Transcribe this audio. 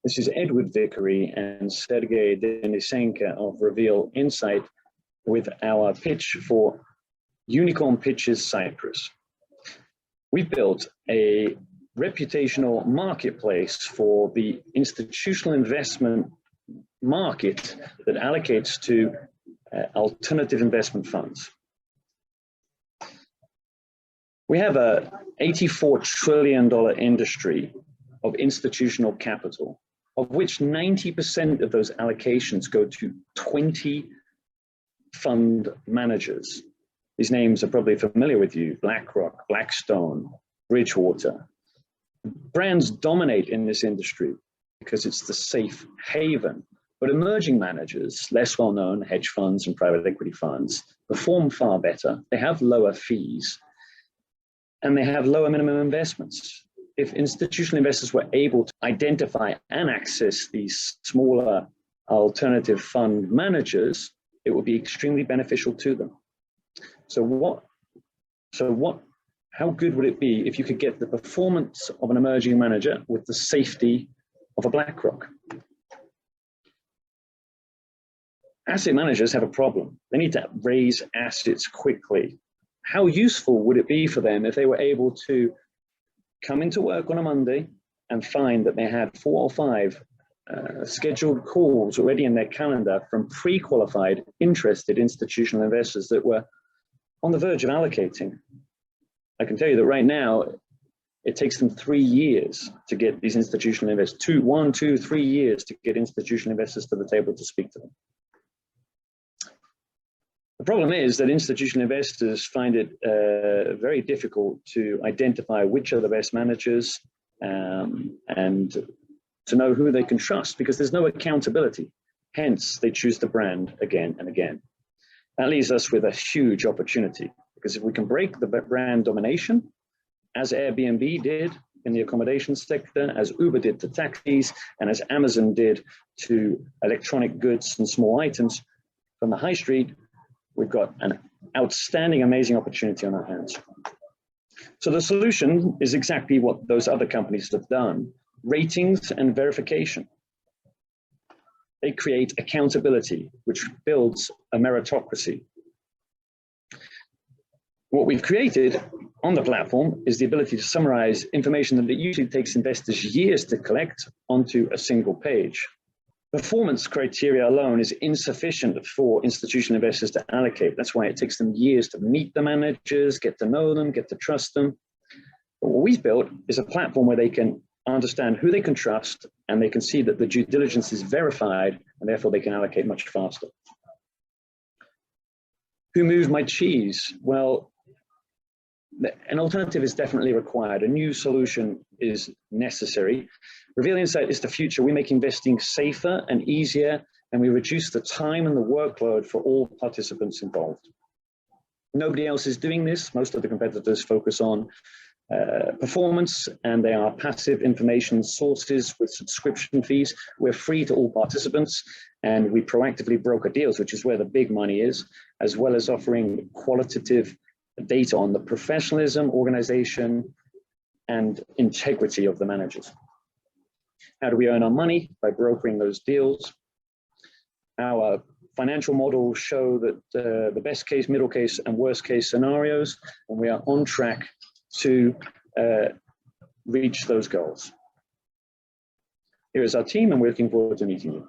This is Edward Vickery and Sergey Denisenko of Reveal Insight with our pitch for Unicorn Pitches Cyprus. We've built a reputational marketplace for the institutional investment market that allocates to alternative investment funds. We have a $84 trillion industry of institutional capital, of which 90% of those allocations go to 20 fund managers. These names are probably familiar with you: BlackRock, Blackstone, Bridgewater. Brands dominate in this industry because it's the safe haven, but emerging managers, less well-known hedge funds and private equity funds, perform far better. They have lower fees and they have lower minimum investments. If institutional investors were able to identify and access these smaller alternative fund managers, it would be extremely beneficial to them. How good would it be if you could get the performance of an emerging manager with the safety of a BlackRock? Asset managers have a problem. They need to raise assets quickly. How useful would it be for them if they were able to come into work on a Monday and find that they had 4 or 5 scheduled calls already in their calendar from pre-qualified, interested institutional investors that were on the verge of allocating? I can tell you that right now, it takes them 3 years to get these institutional investors, 1, 2, 3 years to get institutional investors to the table to speak to them. The problem is that institutional investors find it very difficult to identify which are the best managers and to know who they can trust, because there's no accountability. Hence, they choose the brand again and again. That leaves us with a huge opportunity, because if we can break the brand domination, as Airbnb did in the accommodation sector, as Uber did to taxis, and as Amazon did to electronic goods and small items from the high street, we've got an outstanding, amazing opportunity on our hands. So the solution is exactly what those other companies have done: ratings and verification. They create accountability, which builds a meritocracy. What we've created on the platform is the ability to summarize information that it usually takes investors years to collect onto a single page. Performance criteria alone is insufficient for institutional investors to allocate. That's why it takes them years to meet the managers, get to know them, get to trust them. But what we've built is a platform where they can understand who they can trust, and they can see that the due diligence is verified, and therefore they can allocate much faster. Who moved my cheese? Well, an alternative is definitely required. A new solution is necessary. Reveal Insight is the future. We make investing safer and easier, and we reduce the time and the workload for all participants involved. Nobody else is doing this. Most of the competitors focus on performance, and they are passive information sources with subscription fees. We're free to all participants, and we proactively broker deals, which is where the big money is, as well as offering qualitative data on the professionalism, organization, and integrity of the managers. How do we earn our money? By brokering those deals. Our financial models show that the best case, middle case, and worst case scenarios, and we are on track to reach those goals. Here is our team, and we're looking forward to meeting you.